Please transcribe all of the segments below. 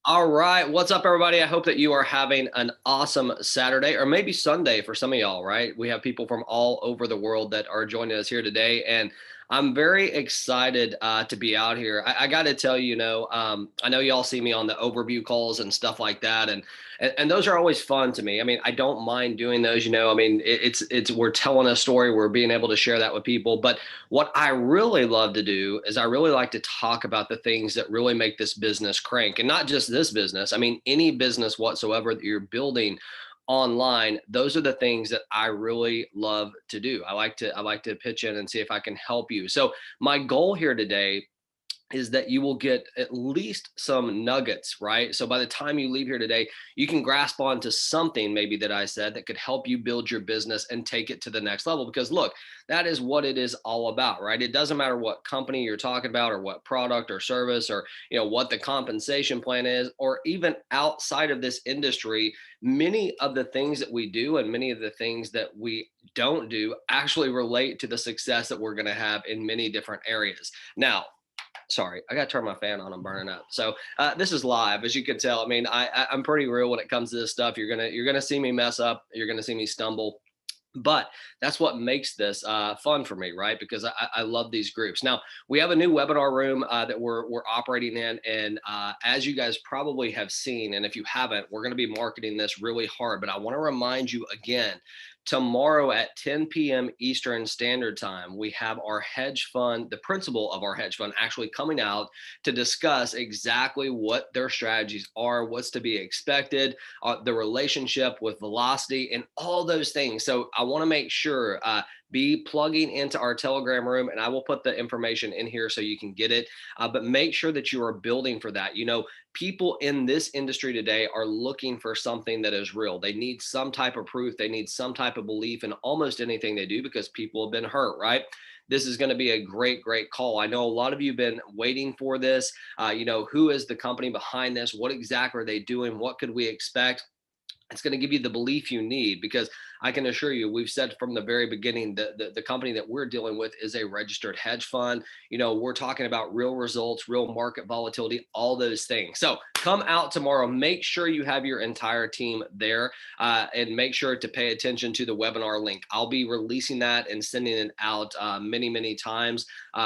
All right. What's up, everybody? I hope that you are having an awesome Saturday or maybe Sunday for some of y'all, right? We have people from all over the world that are joining us here today. And I'm very excited to be out here. I got to tell you, I know y'all see me on the overview calls and stuff like that. And those are always fun to me. I mean, I don't mind doing those, I mean, it's we're telling a story, we're being able to share that with people. But what I really love to do is I really like to talk about the things that really make this business crank, and not just this business. I mean, any business whatsoever that you're building online, those are the things that I really love to do. I like to pitch in and see if I can help you. So my goal here today is that you will get at least some nuggets, right? So by the time you leave here today, you can grasp onto something maybe that I said that could help you build your business and take it to the next level. Because look, that is what it is all about, right? It doesn't matter what company you're talking about or what product or service or what the compensation plan is, or even outside of this industry, many of the things that we do and many of the things that we don't do actually relate to the success that we're going to have in many different areas. Now, sorry, I got to turn my fan on. I'm burning up. So this is live, as you can tell. I mean, I'm pretty real when it comes to this stuff. You're gonna see me mess up. You're gonna see me stumble. But that's what makes this fun for me, right? Because I love these groups. Now, we have a new webinar room that we're operating in. And as you guys probably have seen, and if you haven't, we're going to be marketing this really hard. But I want to remind you again, tomorrow at 10 p.m. Eastern Standard Time, we have our hedge fund, the principal of our hedge fund, actually coming out to discuss exactly what their strategies are, what's to be expected, the relationship with velocity, and all those things. So I want to make sure be plugging into our Telegram room, and I will put the information in here so you can get it. But make sure that you are building for that. People in this industry today are looking for something that is real. They need some type of proof. They need some type of belief in almost anything they do because people have been hurt, right? This is going to be a great, great call. I know a lot of you have been waiting for this. Who is the company behind this? What exactly are they doing? What could we expect? It's going to give you the belief you need, because I can assure you, we've said from the very beginning that the company that we're dealing with is a registered hedge fund. We're talking about real results, real market volatility, all those things. So come out tomorrow. Make sure you have your entire team there, and make sure to pay attention to the webinar link. I'll be releasing that and sending it out many, many times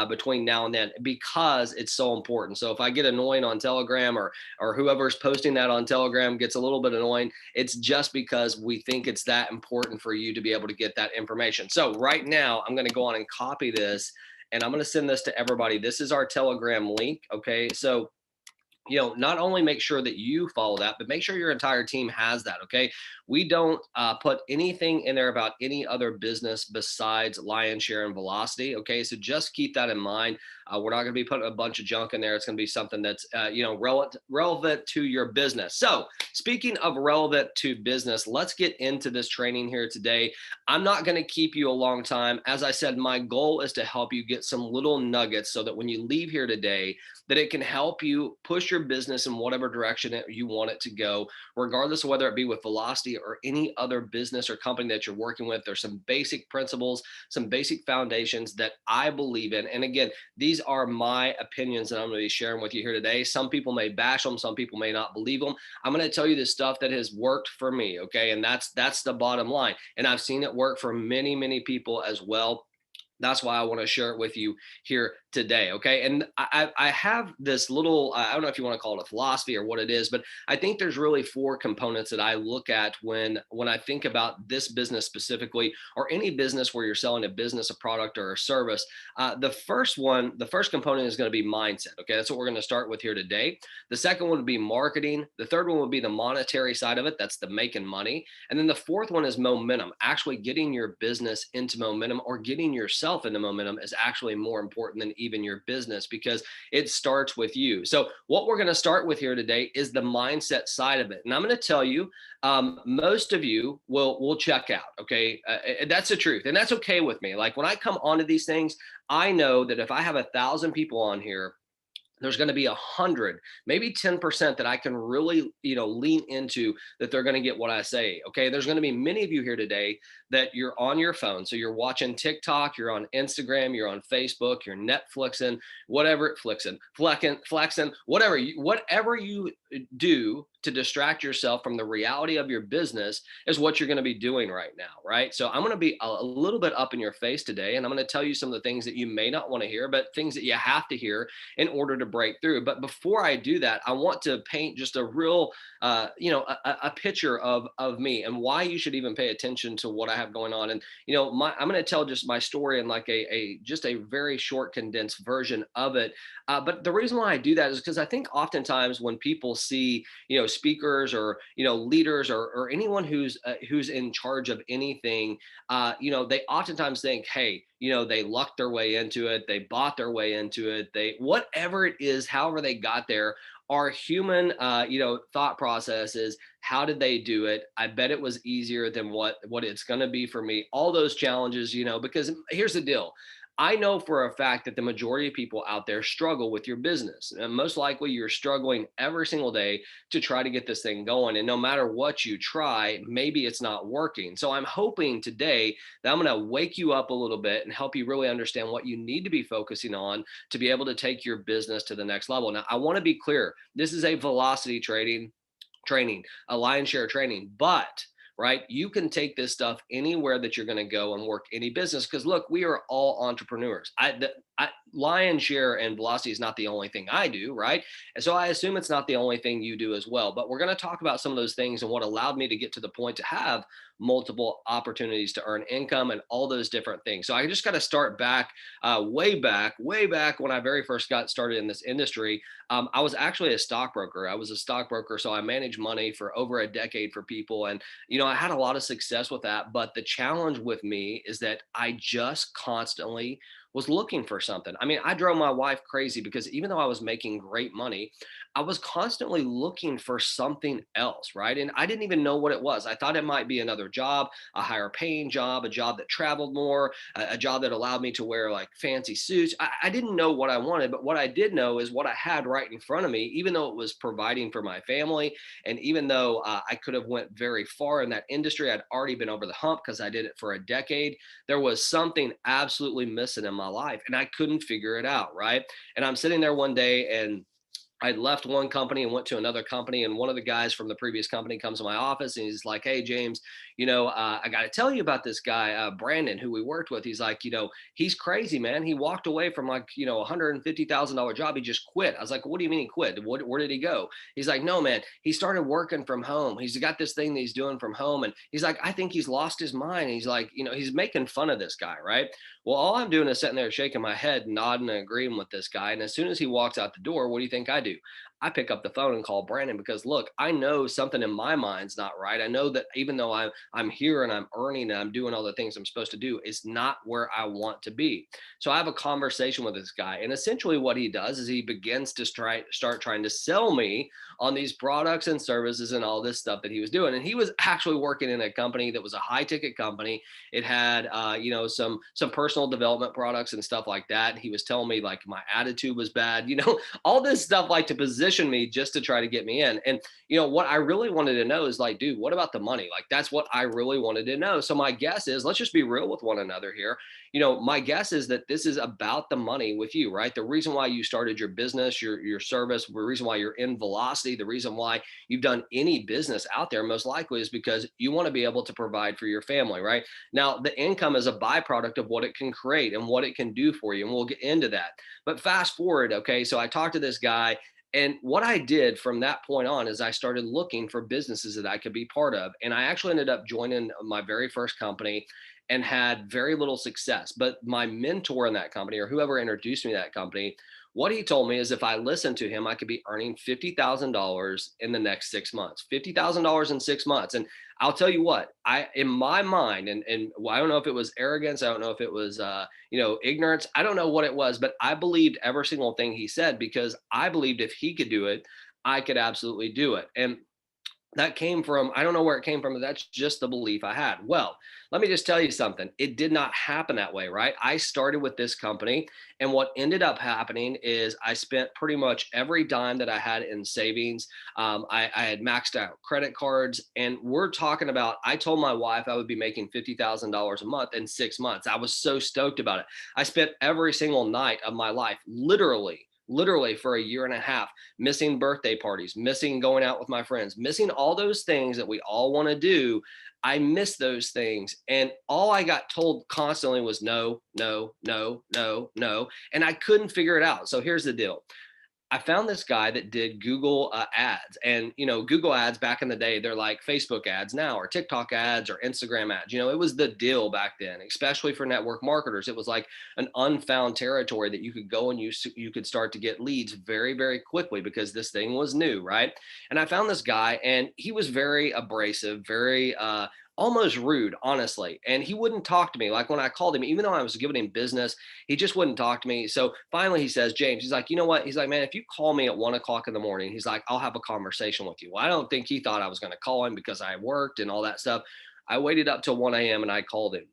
between now and then, because it's so important. So if I get annoying on Telegram, or whoever's posting that on Telegram gets a little bit annoying, it's just because we think it's that important for you to be able to get that information. So right now, I'm going to go on and copy this, and I'm going to send this to everybody. This is our Telegram link. Okay. So not only make sure that you follow that, but make sure your entire team has that. Okay. We don't put anything in there about any other business besides Lion Share and Velocity. Okay. So just keep that in mind. We're not going to be putting a bunch of junk in there. It's going to be something that's, relevant to your business. So speaking of relevant to business, let's get into this training here today. I'm not going to keep you a long time. As I said, my goal is to help you get some little nuggets so that when you leave here today, that it can help you push your business in whatever direction you want it to go, regardless of whether it be with Velocity or any other business or company that you're working with. There's some basic principles, some basic foundations that I believe in. And again, these are my opinions that I'm going to be sharing with you here today. Some people may bash them. Some people may not believe them. I'm going to tell you the stuff that has worked for me. Okay. And that's the bottom line. And I've seen it work for many, many people as well. That's why I want to share it with you here today. Okay. And I have this little, I don't know if you want to call it a philosophy or what it is, but I think there's really 4 components that I look at when I think about this business specifically, or any business where you're selling a business, a product, or a service. The first component is going to be mindset. Okay. That's what we're going to start with here today. The second one would be marketing. The third one would be the monetary side of it. That's the making money. And then the fourth one is momentum. Actually getting your business into momentum, or getting yourself into momentum, is actually more important than even your business, because it starts with you. So what we're going to start with here today is the mindset side of it. And I'm going to tell you, most of you will check out. Okay. That's the truth. And that's okay with me. Like when I come onto these things, I know that if I have 1,000 people on here, there's going to be 100, maybe 10% that I can really, lean into, that they're going to get what I say. Okay. There's going to be many of you here today that you're on your phone. So you're watching TikTok, you're on Instagram, you're on Facebook, you're Netflixing, whatever, flexing, whatever you do to distract yourself from the reality of your business is what you're going to be doing right now, right? So I'm going to be a little bit up in your face today, and I'm going to tell you some of the things that you may not want to hear, but things that you have to hear in order to break through. But before I do that, I want to paint just a real, a picture of me and why you should even pay attention to what I have going on. And I'm going to tell just my story in like a just a very short, condensed version of it. But the reason why I do that is because I think oftentimes when people see, speakers or, leaders or anyone who's in charge of anything, they oftentimes think, hey, they lucked their way into it, they bought their way into it, they whatever it is, however they got there. Our human, thought process is, how did they do it? I bet it was easier than what it's going to be for me. All those challenges, because here's the deal. I know for a fact that the majority of people out there struggle with your business. And most likely you're struggling every single day to try to get this thing going. And no matter what you try, maybe it's not working. So I'm hoping today that I'm going to wake you up a little bit and help you really understand what you need to be focusing on to be able to take your business to the next level. Now, I want to be clear. This is a velocity training, a lion share training, but right, you can take this stuff anywhere that you're going to go and work any business, because look, we are all entrepreneurs. Lion share and velocity is not the only thing I do, right? And so I assume it's not the only thing you do as well, but we're going to talk about some of those things and what allowed me to get to the point to have multiple opportunities to earn income and all those different things. So I just got to start back, way back when I very first got started in this industry. I was actually a stockbroker. I was a stockbroker, so I managed money for over a decade for people, and I had a lot of success with that. But the challenge with me is that I just constantly was looking for something. I mean, I drove my wife crazy because even though I was making great money, I was constantly looking for something else, right? And I didn't even know what it was. I thought it might be another job, a higher paying job, a job that traveled more, a job that allowed me to wear like fancy suits. I didn't know what I wanted, but what I did know is what I had right in front of me, even though it was providing for my family. And even though I could have went very far in that industry, I'd already been over the hump because I did it for a decade. There was something absolutely missing in my life and I couldn't figure it out, right? And I'm sitting there one day and I left one company and went to another company. And one of the guys from the previous company comes to my office and he's like, "Hey, James, I got to tell you about this guy, Brandon, who we worked with." He's like, he's crazy, man. He walked away from like, $150,000 job. He just quit. I was like, "What do you mean he quit? Where did he go?" He's like, "No, man, he started working from home. He's got this thing that he's doing from home." And he's like, "I think he's lost his mind." And he's like, he's making fun of this guy, right? Well, all I'm doing is sitting there shaking my head, nodding and agreeing with this guy. And as soon as he walks out the door, what do you think I do? I pick up the phone and call Brandon because look, I know something in my mind's not right. I know that even though I'm here and I'm earning and I'm doing all the things I'm supposed to do, it's not where I want to be. So I have a conversation with this guy, and essentially what he does is he begins to start trying to sell me on these products and services and all this stuff that he was doing. And he was actually working in a company that was a high ticket company. It had some personal development products and stuff like that. And he was telling me like my attitude was bad, all this stuff like to position me just to try to get me in. And what I really wanted to know is like, dude, what about the money? Like that's what I really wanted to know. So my guess is, let's just be real with one another here. My guess is that this is about the money with you, right? The reason why you started your business, your service, the reason why you're in velocity, the reason why you've done any business out there most likely is because you want to be able to provide for your family, right? Now, the income is a byproduct of what it can create and what it can do for you. And we'll get into that. But fast forward, okay, so I talked to this guy. And what I did from that point on is I started looking for businesses that I could be part of. And I actually ended up joining my very first company and had very little success. But my mentor in that company, or whoever introduced me to that company, what he told me is if I listened to him, I could be earning $50,000 in the next 6 months, $50,000 in 6 months. And I'll tell you what, in my mind, and I don't know if it was arrogance, I don't know if it was, ignorance, I don't know what it was, but I believed every single thing he said because I believed if he could do it, I could absolutely do it. And that came from, I don't know where it came from, but that's just the belief I had. Well, let me just tell you something. It did not happen that way, right? I started with this company, and what ended up happening is I spent pretty much every dime that I had in savings. I had maxed out credit cards, and we're talking about, I told my wife I would be making $50,000 a month in 6 months. I was so stoked about it. I spent every single night of my life literally literally for a year and a half, missing birthday parties, missing going out with my friends, missing all those things that we all want to do. I missed those things. And all I got told constantly was no, no, no, no, no. And I couldn't figure it out. So here's the deal. I found this guy that did Google ads, and Google ads back in the day, they're like Facebook ads now, or TikTok ads, or Instagram ads. It was the deal back then, especially for network marketers. It was like an unfound territory that you could go and you could start to get leads very, very quickly because this thing was new, right? And I found this guy, and he was very abrasive, very almost rude, honestly. And he wouldn't talk to me. Like when I called him, even though I was giving him business, he just wouldn't talk to me. So finally he says, James, he's like, you know what? He's like, man, if you call me at 1 o'clock in the morning, he's like, I'll have a conversation with you. Well, I don't think he thought I was going to call him because I worked and all that stuff. I waited up till 1 a.m. and I called him.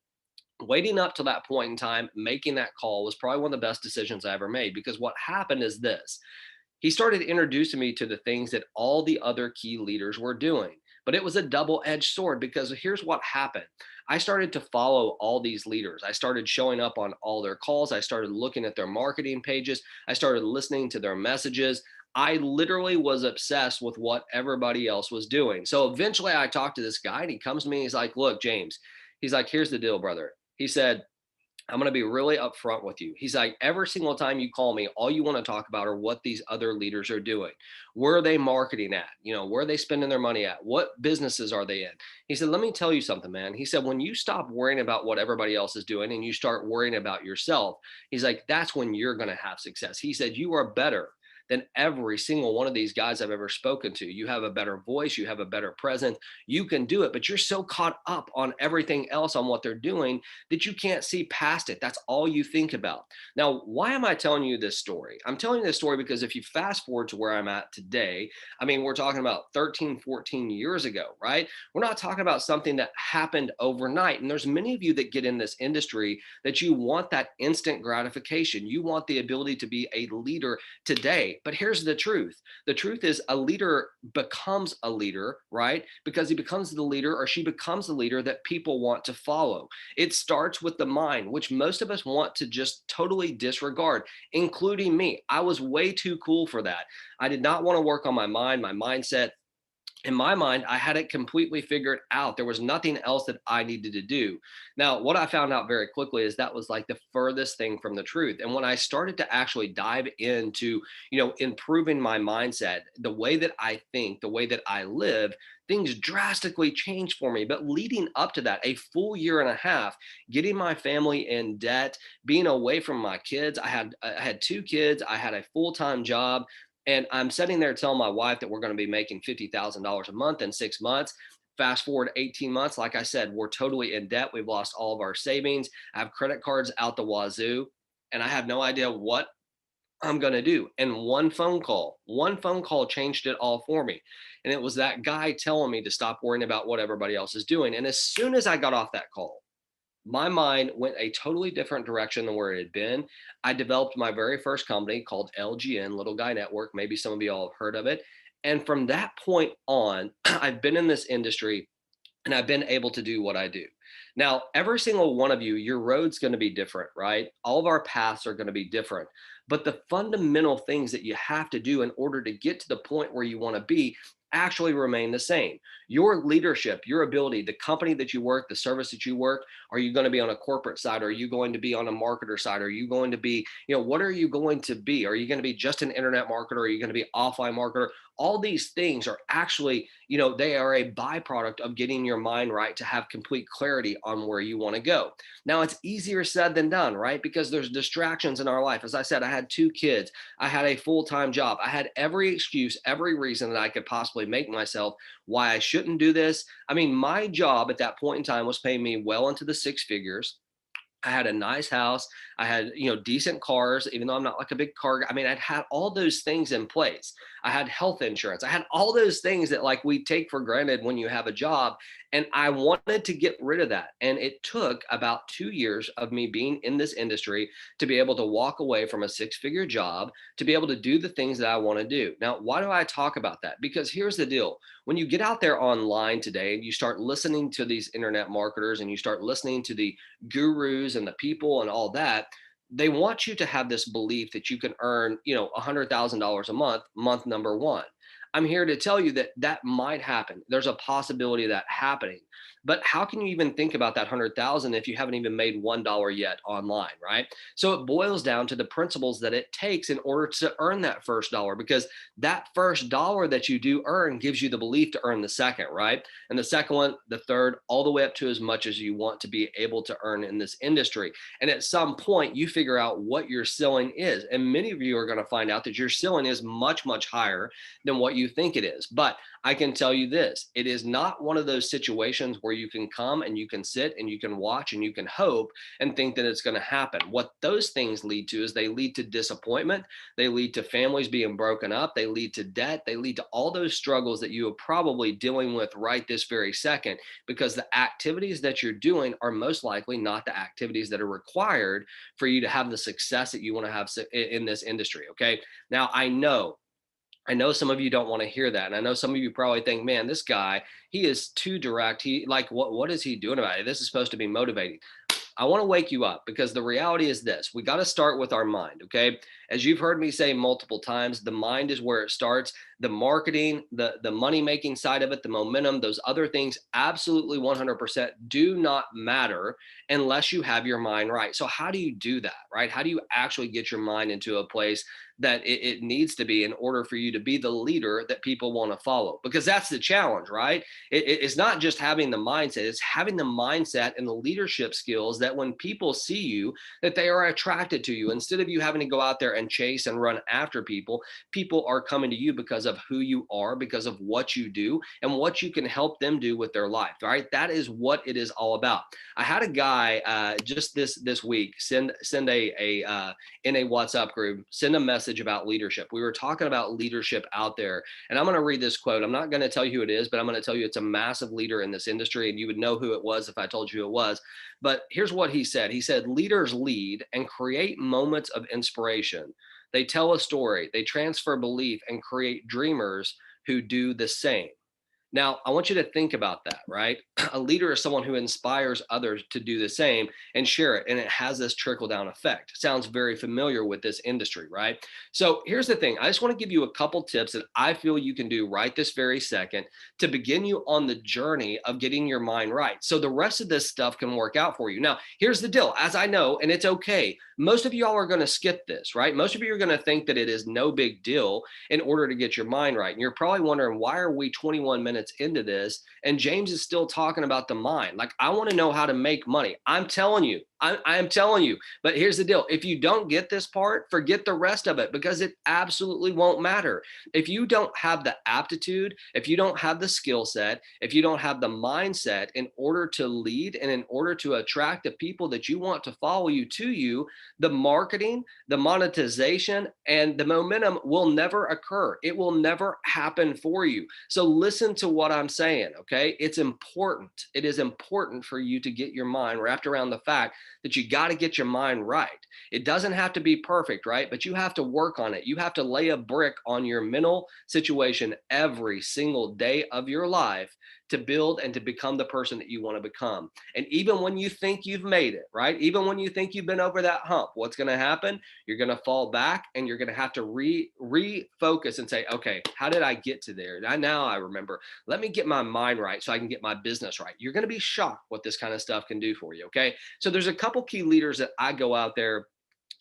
Waiting up to that point in time, making that call was probably one of the best decisions I ever made, because what happened is this. He started introducing me to the things that all the other key leaders were doing. But it was a double-edged sword, because here's what happened. I started to follow all these leaders. I started showing up on all their calls. I started looking at their marketing pages. I started listening to their messages. I literally was obsessed with what everybody else was doing. So eventually I talked to this guy, and he comes to me. He's like, look, James, he's like, here's the deal, brother. He said, I'm going to be really upfront with you. He's like, every single time you call me, all you want to talk about are what these other leaders are doing. Where are they marketing at? Where are they spending their money at? What businesses are they in? He said, let me tell you something, man. He said, when you stop worrying about what everybody else is doing and you start worrying about yourself, he's like, that's when you're going to have success. He said, you are better than every single one of these guys I've ever spoken to. You have a better voice, you have a better presence, you can do it, but you're so caught up on everything else, on what they're doing, that you can't see past it. That's all you think about. Now, why am I telling you this story? I'm telling you this story because if you fast forward to where I'm at today, I mean, we're talking about 13, 14 years ago, right? We're not talking about something that happened overnight. And there's many of you that get in this industry that you want that instant gratification. You want the ability to be a leader today. But here's the truth. The truth is, a leader becomes a leader, right? Because he becomes the leader, or she becomes the leader that people want to follow. It starts with the mind, which most of us want to just totally disregard, including me. I was way too cool for that. I did not want to work on my mind, my mindset. In my mind, I had it completely figured out. There was nothing else that I needed to do. Now, what I found out very quickly is that was like the furthest thing from the truth. And when I started to actually dive into, improving my mindset, the way that I think, the way that I live, things drastically changed for me. But leading up to that, a full year and a half, getting my family in debt, being away from my kids. I had 2 kids. I had a full-time job. And I'm sitting there telling my wife that we're going to be making $50,000 a month in 6 months. Fast forward 18 months, like I said, we're totally in debt. We've lost all of our savings. I have credit cards out the wazoo, and I have no idea what I'm going to do. And one phone call changed it all for me. And it was that guy telling me to stop worrying about what everybody else is doing. And as soon as I got off that call, my mind went a totally different direction than where it had been. I developed my very first company called LGN, Little Guy Network. Maybe some of you all have heard of it. And from that point on, I've been in this industry and I've been able to do what I do. Now, every single one of you, your road's going to be different, right? All of our paths are going to be different. But the fundamental things that you have to do in order to get to the point where you want to be actually remain the same. Your leadership, your ability, the company that you work, the service that you work, are you going to be on a corporate side? Are you going to be on a marketer side? Are you going to be, what are you going to be? Are you going to be just an internet marketer? Are you going to be offline marketer? All these things are actually, they are a byproduct of getting your mind right to have complete clarity on where you want to go. Now, it's easier said than done, right? Because there's distractions in our life. As I said, I had 2 kids. I had a full-time job. I had every excuse, every reason that I could possibly make myself why I shouldn't do this. I mean, my job at that point in time was paying me well into the 6 figures. I had a nice house. I had, decent cars, even though I'm not like a big car guy. I mean, I'd had all those things in place. I had health insurance. I had all those things that like we take for granted when you have a job. And I wanted to get rid of that. And it took about 2 years of me being in this industry to be able to walk away from a 6-figure job, to be able to do the things that I want to do. Now, why do I talk about that? Because here's the deal. When you get out there online today and you start listening to these internet marketers and you start listening to the gurus and the people and all that, they want you to have this belief that you can earn, $100,000 a month, month number one. I'm here to tell you that that might happen. There's a possibility of that happening. But how can you even think about that 100,000 if you haven't even made $1 yet online, right? So it boils down to the principles that it takes in order to earn that first dollar, because that first dollar that you do earn gives you the belief to earn the second, right? And the second one, the third, all the way up to as much as you want to be able to earn in this industry. And at some point, you figure out what your ceiling is. And many of you are going to find out that your ceiling is much, much higher than what you think it is. But I can tell you this, it is not one of those situations where you can come and you can sit and you can watch and you can hope and think that it's going to happen. What those things lead to is they lead to disappointment. They lead to families being broken up. They lead to debt. They lead to all those struggles that you are probably dealing with right this very second, because the activities that you're doing are most likely not the activities that are required for you to have the success that you want to have in this industry. Okay. Now, I know some of you don't want to hear that. And I know some of you probably think, man, this guy, he is too direct. He like, what is he doing about it? This is supposed to be motivating. I want to wake you up, because the reality is this: we got to start with our mind. Okay. As you've heard me say multiple times, the mind is where it starts. The marketing, the money making side of it, the momentum, those other things absolutely 100% do not matter unless you have your mind right. So how do you do that, right? How do you actually get your mind into a place that it needs to be in order for you to be the leader that people want to follow? Because that's the challenge, right? It's not just having the mindset, it's having the mindset and the leadership skills that when people see you, that they are attracted to you. Instead of you having to go out there and chase and run after people, people are coming to you because of who you are, because of what you do and what you can help them do with their life, right? That is what it is all about. I had a guy just this week send in a WhatsApp group, send a message about leadership. We were talking about leadership out there, and I'm going to read this quote. I'm not going to tell you who it is, but I'm going to tell you it's a massive leader in this industry, and you would know who it was if I told you who it was. But here's what he said. He said, leaders lead and create moments of inspiration. They tell a story, they transfer belief, and create dreamers who do the same. Now, I want you to think about that, right? A leader is someone who inspires others to do the same and share it, and it has this trickle down effect. Sounds very familiar with this industry, right? So here's the thing. I just want to give you a couple tips that I feel you can do right this very second to begin you on the journey of getting your mind right. So the rest of this stuff can work out for you. Now, here's the deal. As I know, and it's okay, most of y'all are going to skip this, right? Most of you are going to think that it is no big deal in order to get your mind right. And you're probably wondering, why are we 21 minutes into this and James is still talking about the mind? Like, I want to know how to make money. I'm telling you, I am telling you. But here's the deal. If you don't get this part, forget the rest of it, because it absolutely won't matter. If you don't have the aptitude, if you don't have the skill set, if you don't have the mindset in order to lead and in order to attract the people that you want to follow you to you, the marketing, the monetization, and the momentum will never occur. It will never happen for you. So listen to what I'm saying, okay? It's important. It is important for you to get your mind wrapped around the fact that you got to get your mind right. It doesn't have to be perfect, right? But you have to work on it. You have to lay a brick on your mental situation every single day of your life to build and to become the person that you want to become. And even when you think you've made it, right? Even when you think you've been over that hump, what's going to happen? You're going to fall back and you're going to have to refocus and say, okay, how did I get to there? Now I remember. Let me get my mind right so I can get my business right. You're going to be shocked what this kind of stuff can do for you, okay? So there's a couple key leaders that I go out there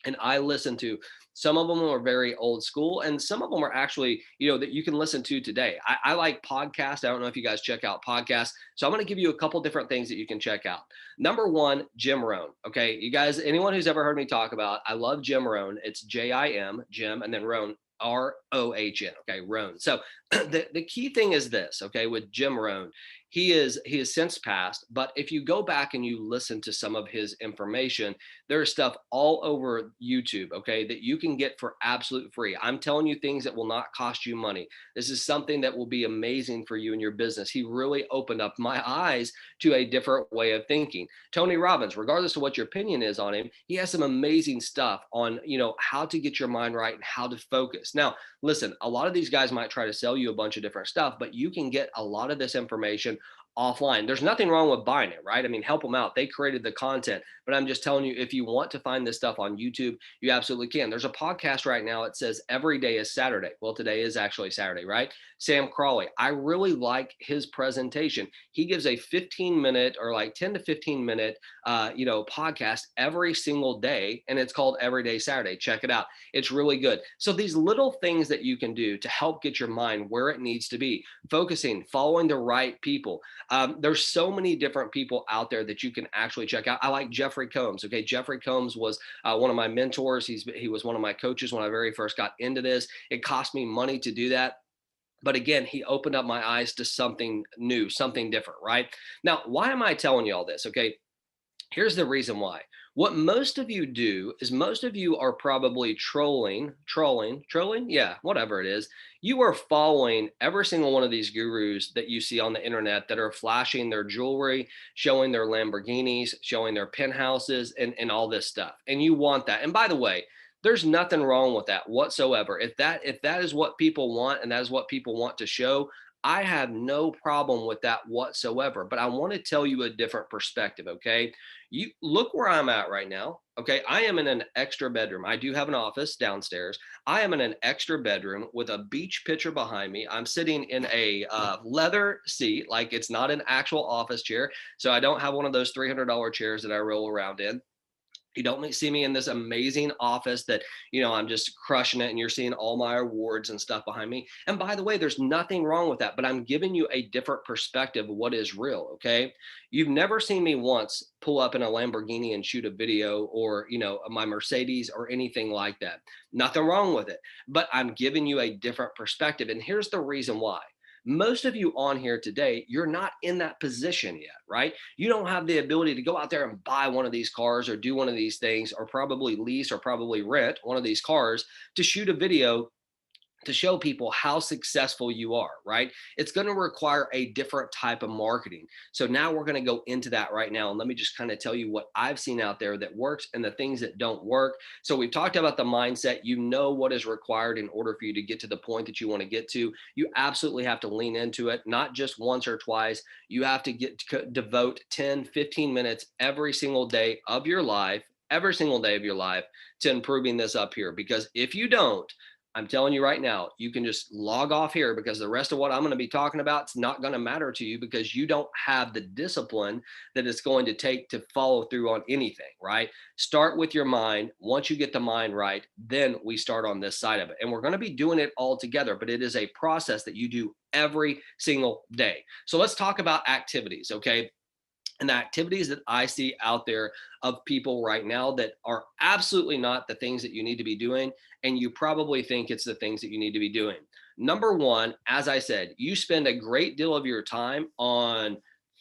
and I listen to. Some of them are very old school, and some of them are actually, that you can listen to today. I like podcasts. I don't know if you guys check out podcasts. So I'm going to give you a couple different things that you can check out. Number one, Jim Rohn. Okay. You guys, anyone who's ever heard me talk about, I love Jim Rohn. It's Jim, Jim, and then Rohn, Rohn. Okay. Rohn. So the key thing is this, okay, with Jim Rohn, he has since passed, but if you go back and you listen to some of his information, there's stuff all over YouTube, okay, that you can get for absolute free. I'm telling you things that will not cost you money. This is something that will be amazing for you in your business. He really opened up my eyes to a different way of thinking. Tony Robbins, regardless of what your opinion is on him, he has some amazing stuff on, how to get your mind right and how to focus. Now, listen, a lot of these guys might try to sell you a bunch of different stuff, but you can get a lot of this information offline. There's nothing wrong with buying it, right? I mean, help them out. They created the content, but I'm just telling you, if you want to find this stuff on YouTube, you absolutely can. There's a podcast right now. It says every day is Saturday. Well, today is actually Saturday, right? Sam Crawley. I really like his presentation. He gives a 15-minute or like 10 to 15-minute, podcast every single day, and it's called Everyday Saturday. Check it out. It's really good. So these little things that you can do to help get your mind where it needs to be, focusing, following the right people. There's so many different people out there that you can actually check out. I like Jeffrey Combs. Okay, Jeffrey Combs was one of my mentors. He was one of my coaches when I very first got into this. It cost me money to do that. But again, he opened up my eyes to something new, something different, right? Now, why am I telling you all this? Okay, here's the reason why. What most of you do is most of you are probably trolling, yeah, whatever it is. You are following every single one of these gurus that you see on the internet that are flashing their jewelry, showing their Lamborghinis, showing their penthouses, and all this stuff. And you want that. And by the way, there's nothing wrong with that whatsoever. If that is what people want and that is what people want to show, I have no problem with that whatsoever. But I want to tell you a different perspective, okay? You look where I'm at right now. Okay, I am in an extra bedroom. I do have an office downstairs. I am in an extra bedroom with a beach picture behind me. I'm sitting in a leather seat, like it's not an actual office chair. So I don't have one of those $300 chairs that I roll around in. You don't see me in this amazing office that, I'm just crushing it and you're seeing all my awards and stuff behind me. And by the way, there's nothing wrong with that, but I'm giving you a different perspective of what is real. Okay. You've never seen me once pull up in a Lamborghini and shoot a video or, my Mercedes or anything like that. Nothing wrong with it, but I'm giving you a different perspective. And here's the reason why. Most of you on here today, you're not in that position yet, right? You don't have the ability to go out there and buy one of these cars or do one of these things or probably lease or probably rent one of these cars to shoot a video to show people how successful you are, right? It's going to require a different type of marketing. So now we're going to go into that right now. And let me just kind of tell you what I've seen out there that works and the things that don't work. So we've talked about the mindset. You know what is required in order for you to get to the point that you want to get to. You absolutely have to lean into it, not just once or twice. You have to devote 10, 15 minutes every single day of your life, to improving this up here. Because if you don't, I'm telling you right now, you can just log off here because the rest of what I'm going to be talking about, it's not going to matter to you because you don't have the discipline that it's going to take to follow through on anything, right? Start with your mind. Once you get the mind right, then we start on this side of it. And we're going to be doing it all together, but it is a process that you do every single day. So let's talk about activities, okay? And the activities that I see out there of people right now that are absolutely not the things that you need to be doing. And you probably think it's the things that you need to be doing. Number one, as I said, you spend a great deal of your time on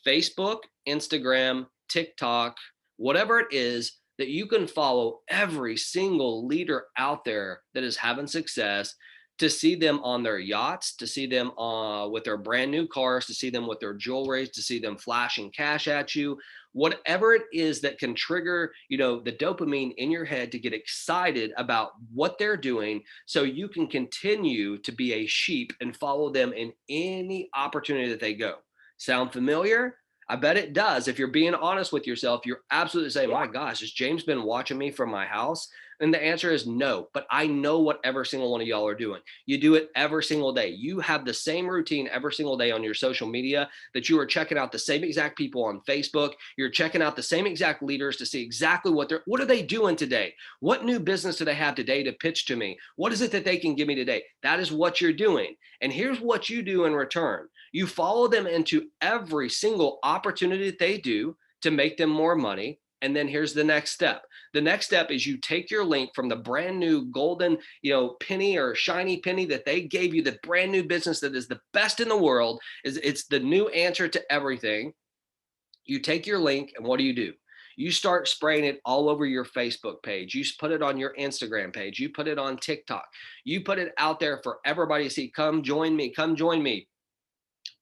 Facebook, Instagram, TikTok, whatever it is that you can follow every single leader out there that is having success, to see them on their yachts, to see them with their brand new cars, to see them with their jewelry, to see them flashing cash at you, whatever it is that can trigger, the dopamine in your head to get excited about what they're doing so you can continue to be a sheep and follow them in any opportunity that they go. Sound familiar? I bet it does. If you're being honest with yourself, you're absolutely saying, my gosh, has James been watching me from my house? And the answer is no, but I know what every single one of y'all are doing. You do it every single day. You have the same routine every single day on your social media, that you are checking out the same exact people on Facebook. You're checking out the same exact leaders to see exactly what are they doing today? What new business do they have today to pitch to me? What is it that they can give me today? That is what you're doing. And here's what you do in return. You follow them into every single opportunity that they do to make them more money. And then here's the next step. The next step is you take your link from the brand new golden, penny or shiny penny that they gave you, the brand new business that is the best in the world, it's the new answer to everything. You take your link and what do? You start spraying it all over your Facebook page. You put it on your Instagram page. You put it on TikTok. You put it out there for everybody to see. Come join me. Come join me.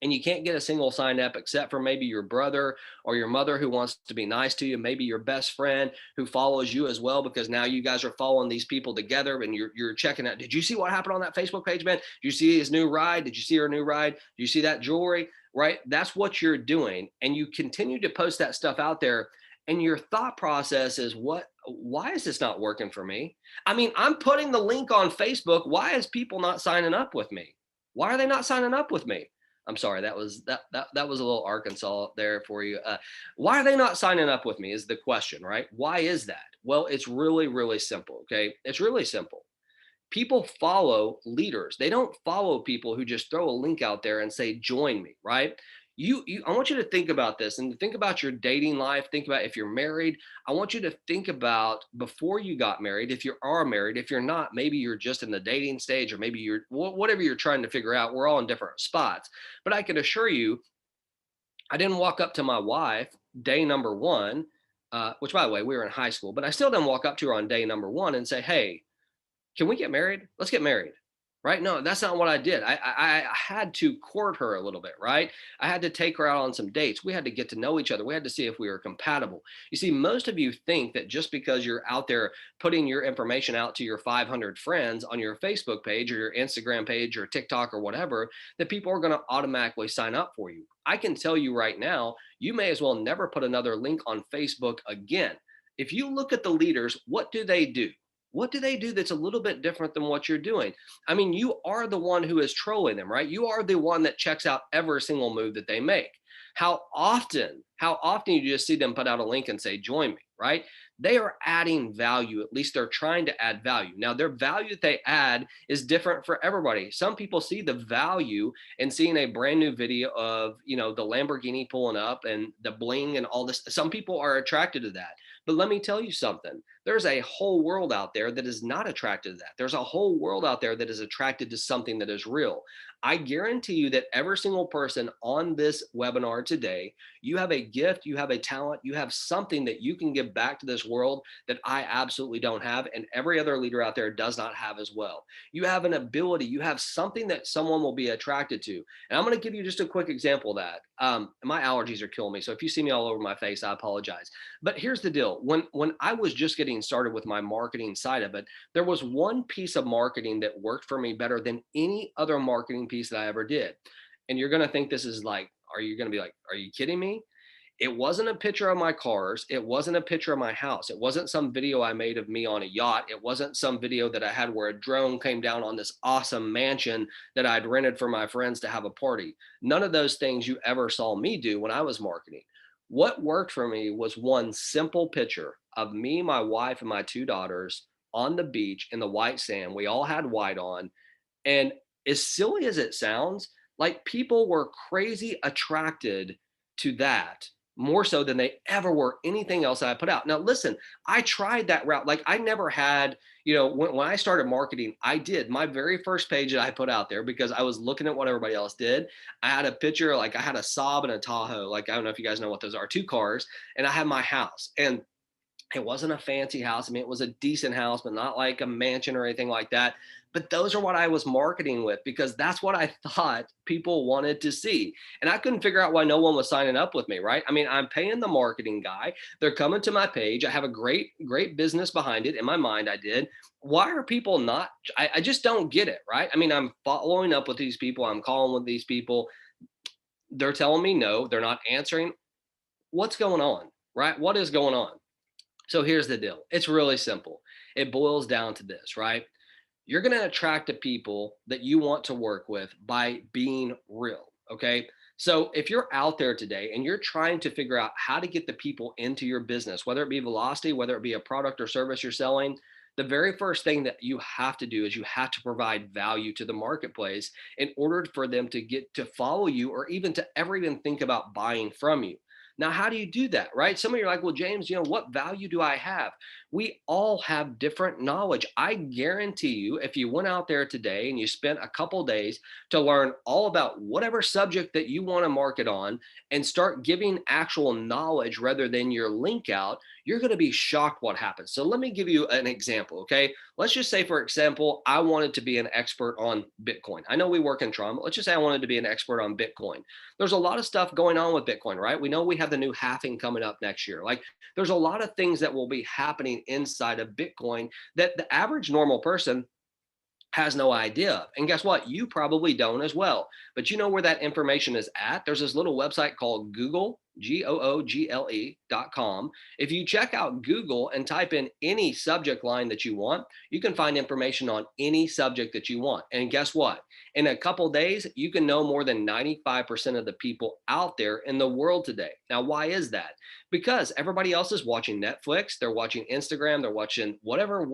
And you can't get a single sign up except for maybe your brother or your mother who wants to be nice to you, maybe your best friend who follows you as well, because now you guys are following these people together and you're checking out. Did you see what happened on that Facebook page, man? Did you see his new ride? Did you see her new ride? Did you see that jewelry? right? That's what you're doing. And you continue to post that stuff out there. And your thought process is, why is this not working for me? I mean, I'm putting the link on Facebook. Why is people not signing up with me? Why are they not signing up with me? I'm sorry, that was a little Arkansas there for you. Why are they not signing up with me is the question, right? Why is that? Well, it's really, really simple. Okay. It's really simple. People follow leaders. They don't follow people who just throw a link out there and say, join me, right? I want you to think about this and think about your dating life. Think about if you're married. I want you to think about before you got married, if you are married, if you're not, maybe you're just in the dating stage, or maybe you're whatever you're trying to figure out. We're all in different spots. But I can assure you, I didn't walk up to my wife day number one, which by the way, we were in high school, but I still didn't walk up to her on day number one and say, hey, can we get married? Let's get married. Right? No, that's not what I did. I had to court her a little bit, right? I had to take her out on some dates. We had to get to know each other. We had to see if we were compatible. You see, most of you think that just because you're out there putting your information out to your 500 friends on your Facebook page or your Instagram page or TikTok or whatever, that people are going to automatically sign up for you. I can tell you right now, you may as well never put another link on Facebook again. If you look at the leaders, what do they do? What do they do that's a little bit different than what you're doing? I mean, you are the one who is trolling them, right? You are the one that checks out every single move that they make. How often you just see them put out a link and say, join me, right? They are adding value. At least they're trying to add value. Now, their value that they add is different for everybody. Some people see the value in seeing a brand new video of, the Lamborghini pulling up and the bling and all this. Some people are attracted to that. But let me tell you something. There's a whole world out there that is not attracted to that. There's a whole world out there that is attracted to something that is real. I guarantee you that every single person on this webinar today, you have a gift, you have a talent, you have something that you can give back to this world that I absolutely don't have, and every other leader out there does not have as well. You have an ability, you have something that someone will be attracted to. And I'm going to give you just a quick example of that. My allergies are killing me. So if you see me all over my face, I apologize. But here's the deal. When I was just getting started with my marketing side of it, there was one piece of marketing that worked for me better than any other marketing piece that I ever did. And you're going to think this is like, are you going to be like, are you kidding me? It wasn't a picture of my cars. It wasn't a picture of my house. It wasn't some video I made of me on a yacht. It wasn't some video that I had where a drone came down on this awesome mansion that I'd rented for my friends to have a party. None of those things you ever saw me do when I was marketing. What worked for me was one simple picture of me, my wife, and my two daughters on the beach in the white sand. We all had white on. And as silly as it sounds, like people were crazy attracted to that more so than they ever were anything else that I put out. Now, listen, I tried that route. Like I never had, when I started marketing, I did my very first page that I put out there because I was looking at what everybody else did. I had a picture, like I had a Saab and a Tahoe. Like, I don't know if you guys know what those are, two cars, and I had my house. And it wasn't a fancy house. I mean, it was a decent house, but not like a mansion or anything like that. But those are what I was marketing with because that's what I thought people wanted to see. And I couldn't figure out why no one was signing up with me, right? I mean, I'm paying the marketing guy. They're coming to my page. I have a great, great business behind it. In my mind, I did. Why are people not? I just don't get it, right? I mean, I'm following up with these people. I'm calling with these people. They're telling me no, they're not answering. What's going on, right? What is going on? So here's the deal. It's really simple. It boils down to this, right? You're going to attract the people that you want to work with by being real. Okay. So if you're out there today and you're trying to figure out how to get the people into your business, whether it be velocity, whether it be a product or service you're selling, the very first thing that you have to do is you have to provide value to the marketplace in order for them to get to follow you or even to ever even think about buying from you. Now, how do you do that, right? Some of you are like, well, James, what value do I have? We all have different knowledge. I guarantee you, if you went out there today and you spent a couple days to learn all about whatever subject that you want to market on and start giving actual knowledge rather than your link out, you're going to be shocked what happens. So let me give you an example, okay? Let's just say, for example, I wanted to be an expert on Bitcoin. I know we work in trauma. Let's just say I wanted to be an expert on Bitcoin. There's a lot of stuff going on with Bitcoin, right? We know we have the new halving coming up next year. Like there's a lot of things that will be happening inside of Bitcoin that the average normal person has no idea of. And guess what? You probably don't as well. But you know where that information is at? There's this little website called Google, Google.com. If you check out Google and type in any subject line that you want, you can find information on any subject that you want. And guess what? In a couple days, you can know more than 95% of the people out there in the world today. Now, why is that? Because everybody else is watching Netflix, they're watching Instagram, they're watching whatever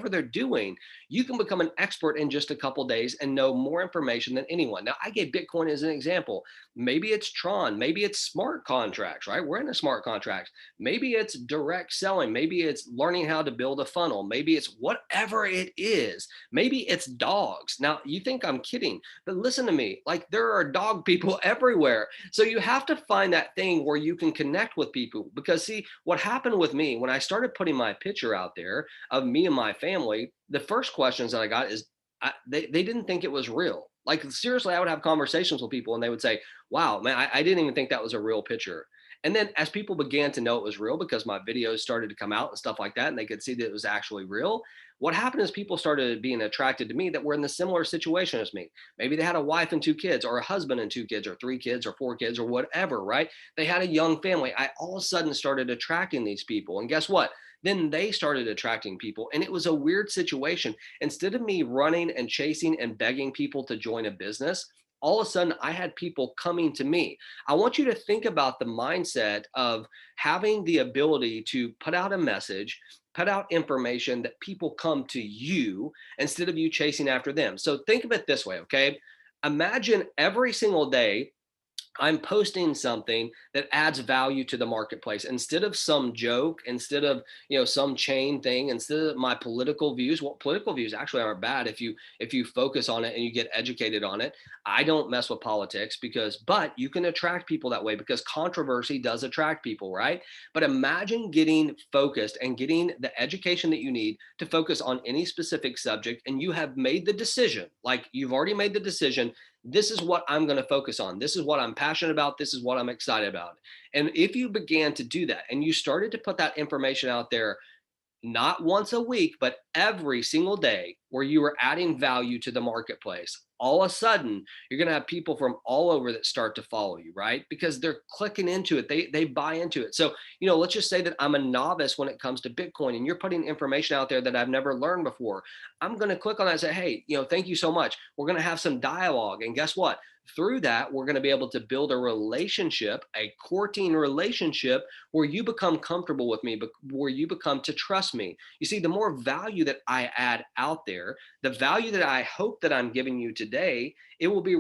they're doing. You can become an expert in just a couple days and know more information than anyone. Now, I gave Bitcoin as an example. Maybe it's Tron, maybe it's smart contracts, right? We're in a smart contracts. Maybe it's direct selling, maybe it's learning how to build a funnel, maybe it's whatever it is. Maybe it's dogs. Now, you think I'm kidding, but listen to me. Like, there are dog people everywhere. So you have to find that thing where you can connect with people. Because see, what happened with me when I started putting my picture out there of me and my family, the first questions that I got is they didn't think it was real. Like, seriously, I would have conversations with people and they would say, wow, man, I didn't even think that was a real picture. And then as people began to know it was real because my videos started to come out and stuff like that, and they could see that it was actually real, what happened is people started being attracted to me that were in the similar situation as me. Maybe they had a wife and two kids, or a husband and two kids, or three kids, or four kids, or whatever, right? They had a young family. I all of a sudden started attracting these people. And guess what? Then they started attracting people. And it was a weird situation. Instead of me running and chasing and begging people to join a business, all of a sudden I had people coming to me. I want you to think about the mindset of having the ability to put out a message, put out information that people come to you instead of you chasing after them. So think of it this way, okay? Imagine every single day I'm posting something that adds value to the marketplace instead of some joke, instead of, some chain thing, instead of my political views. Well, political views actually aren't bad if you focus on it and you get educated on it. I don't mess with politics but you can attract people that way because controversy does attract people, right? But imagine getting focused and getting the education that you need to focus on any specific subject, and you have made the decision, like you've already made the decision, this is what I'm going to focus on. This is what I'm passionate about. This is what I'm excited about. And if you began to do that and you started to put that information out there not once a week, but every single day where you are adding value to the marketplace, all of a sudden you're going to have people from all over that start to follow you, right? Because they're clicking into it. They buy into it. So, let's just say that I'm a novice when it comes to Bitcoin and you're putting information out there that I've never learned before. I'm going to click on that and say, hey, thank you so much. We're going to have some dialogue. And guess what? Through that, we're going to be able to build a relationship, a courting relationship where you become comfortable with me, but where you become to trust me. You see, the more value that I add out there, the value that I hope that I'm giving you today, it will be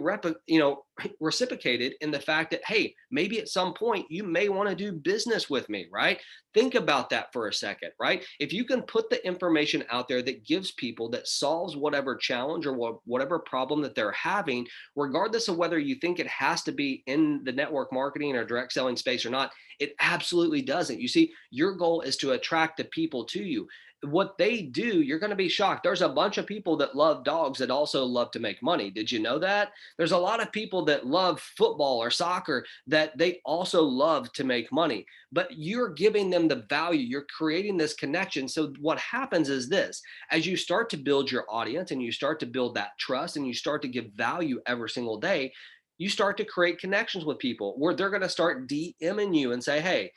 reciprocated in the fact that, hey, maybe at some point you may want to do business with me, right? Think about that for a second, right? If you can put the information out there that gives people, that solves whatever challenge or whatever problem that they're having, regardless of whether you think it has to be in the network marketing or direct selling space or not, it absolutely doesn't. You see, your goal is to attract the people to you. What they do, you're going to be shocked. There's a bunch of people that love dogs that also love to make money. Did you know that? There's a lot of people that love football or soccer that they also love to make money, but you're giving them the value. You're creating this connection. So what happens is this: as you start to build your audience and you start to build that trust and you start to give value every single day, you start to create connections with people where they're going to start DMing you and say, hey,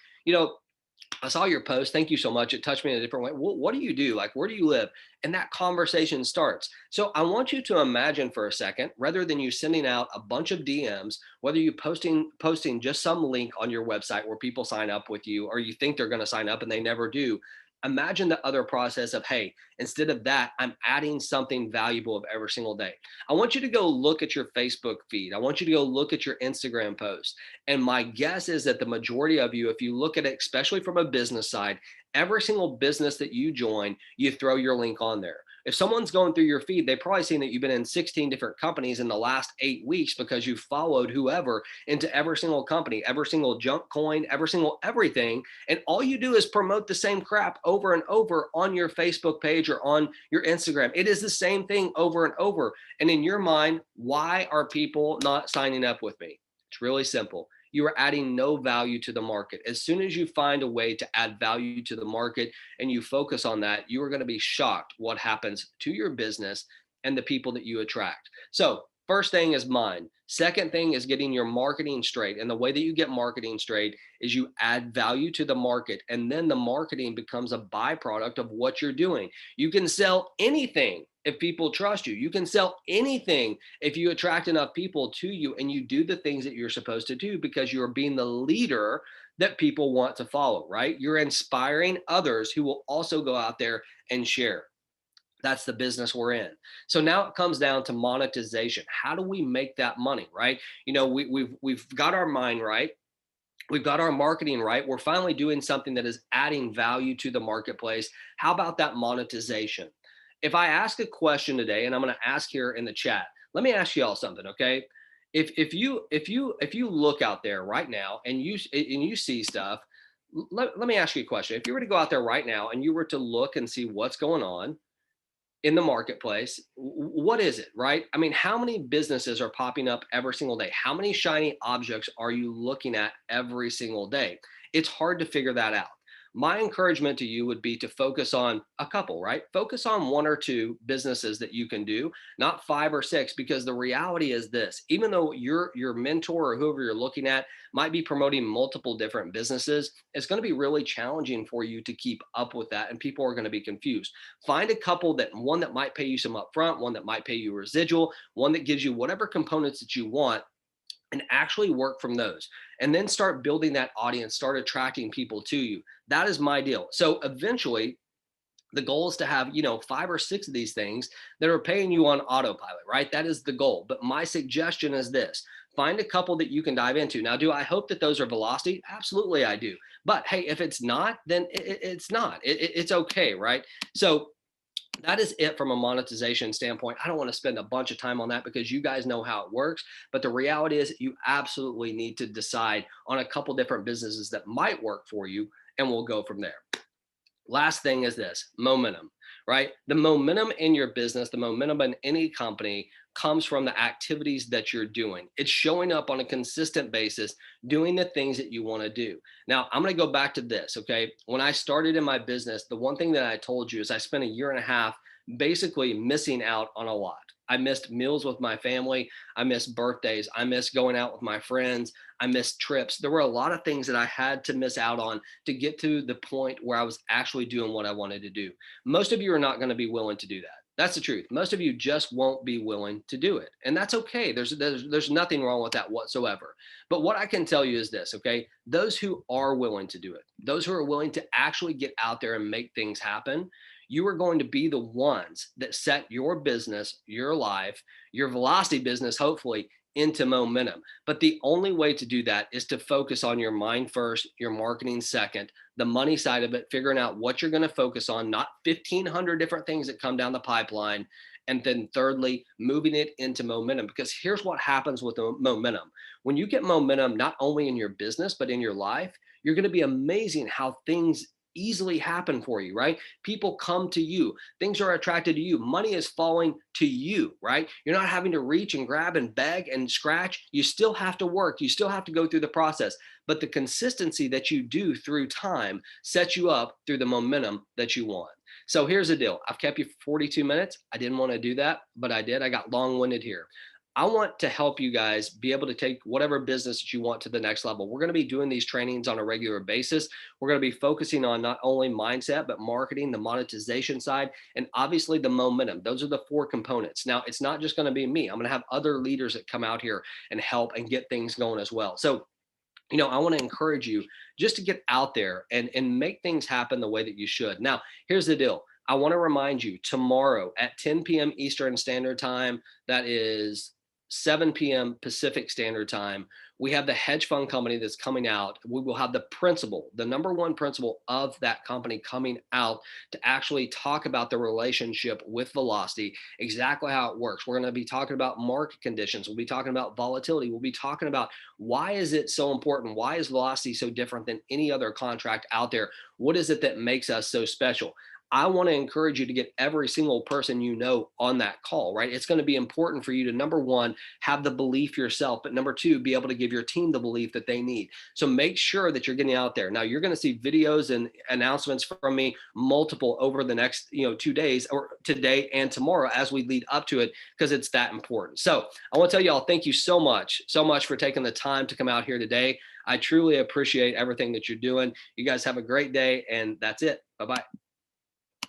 I saw your post. Thank you so much. It touched me in a different way. What do you do? Like, where do you live? And that conversation starts. So I want you to imagine for a second, rather than you sending out a bunch of DMs, whether you posting just some link on your website where people sign up with you, or you think they're going to sign up and they never do. Imagine the other process of, hey, instead of that, I'm adding something valuable of every single day. I want you to go look at your Facebook feed. I want you to go look at your Instagram post. And my guess is that the majority of you, if you look at it, especially from a business side, every single business that you join, you throw your link on there. If someone's going through your feed, they've probably seen that you've been in 16 different companies in the last 8 weeks because you followed whoever into every single company, every single junk coin, every single everything. And all you do is promote the same crap over and over on your Facebook page or on your Instagram. It is the same thing over and over. And in your mind, why are people not signing up with me? It's really simple. You are adding no value to the market. As soon as you find a way to add value to the market and you focus on that, you are going to be shocked what happens to your business and the people that you attract. So first thing is mind. Second thing is getting your marketing straight. And the way that you get marketing straight is you add value to the market, and then the marketing becomes a byproduct of what you're doing. You can sell anything if people trust you. You can sell anything if you attract enough people to you and you do the things that you're supposed to do because you're being the leader that people want to follow, right? You're inspiring others who will also go out there and share. That's the business we're in. So now it comes down to monetization. How do we make that money, right? We've got our mind right. We've got our marketing right. We're finally doing something that is adding value to the marketplace. How about that monetization? If I ask a question today, and I'm going to ask here in the chat, let me ask you all something, okay? If you look out there right now and you see stuff, let me ask you a question. If you were to go out there right now and you were to look and see what's going on in the marketplace, what is it, right? I mean, how many businesses are popping up every single day? How many shiny objects are you looking at every single day? It's hard to figure that out. My encouragement to you would be to focus on a couple, right? Focus on one or two businesses that you can do, not five or six, because the reality is this: even though your mentor or whoever you're looking at might be promoting multiple different businesses, it's going to be really challenging for you to keep up with that, and people are going to be confused. Find a couple, that one that might pay you some upfront, one that might pay you residual, one that gives you whatever components that you want, and actually work from those. And then start building that audience, start attracting people to you. That is my deal. So eventually, the goal is to have, five or six of these things that are paying you on autopilot, right? That is the goal. But my suggestion is this: find a couple that you can dive into. Now, do I hope that those are velocity? Absolutely, I do. But hey, if it's not, then it's not. It's okay, right? So that is it from a monetization standpoint. I don't want to spend a bunch of time on that because you guys know how it works. But the reality is, you absolutely need to decide on a couple different businesses that might work for you, and we'll go from there. Last thing is this: momentum, right? The momentum in your business, the momentum in any company comes from the activities that you're doing. It's showing up on a consistent basis, doing the things that you want to do. Now, I'm going to go back to this, okay? When I started in my business, the one thing that I told you is I spent a year and a half basically missing out on a lot. I missed meals with my family. I missed birthdays. I missed going out with my friends. I missed trips. There were a lot of things that I had to miss out on to get to the point where I was actually doing what I wanted to do. Most of you are not going to be willing to do that. That's the truth. Most of you just won't be willing to do it. And that's okay. There's nothing wrong with that whatsoever. But what I can tell you is this, okay? Those who are willing to do it, those who are willing to actually get out there and make things happen, you are going to be the ones that set your business, your life, your velocity business, hopefully, into momentum. But the only way to do that is to focus on your mind first, your marketing second, the money side of it, figuring out what you're going to focus on, not 1,500 different things that come down the pipeline. And then thirdly, moving it into momentum. Because here's what happens with the momentum. When you get momentum, not only in your business, but in your life, you're going to be amazing how things easily happen for you, right? People come to you, things are attracted to you, money is falling to you, right? You're not having to reach and grab and beg and scratch. You still have to work, you still have to go through the process, but the consistency that you do through time sets you up through the momentum that you want. So here's the deal: I've kept you for 42 minutes. I didn't want to do that, but I did. I got long-winded here. I want to help you guys be able to take whatever business that you want to the next level. We're going to be doing these trainings on a regular basis. We're going to be focusing on not only mindset, but marketing, the monetization side, and obviously the momentum. Those are the four components. Now, it's not just going to be me. I'm going to have other leaders that come out here and help and get things going as well. So, I want to encourage you just to get out there and make things happen the way that you should. Now, here's the deal. I want to remind you, tomorrow at 10 p.m. Eastern Standard Time, that is 7 p.m. Pacific Standard Time, we have the hedge fund company that's coming out. We will have the principal, the number one principal of that company, coming out to actually talk about the relationship with velocity, exactly how it works. We're going to be talking about market conditions. We'll be talking about volatility. We'll be talking about why is it so important? Why is velocity so different than any other contract out there? What is it that makes us so special? I want to encourage you to get every single person you know on that call, right? It's going to be important for you to, number one, have the belief yourself, but number two, be able to give your team the belief that they need. So make sure that you're getting out there. Now you're going to see videos and announcements from me multiple over the next, 2 days, or today and tomorrow, as we lead up to it, because it's that important. So I want to tell y'all, thank you so much for taking the time to come out here today. I truly appreciate everything that you're doing. You guys have a great day, and that's it. Bye-bye.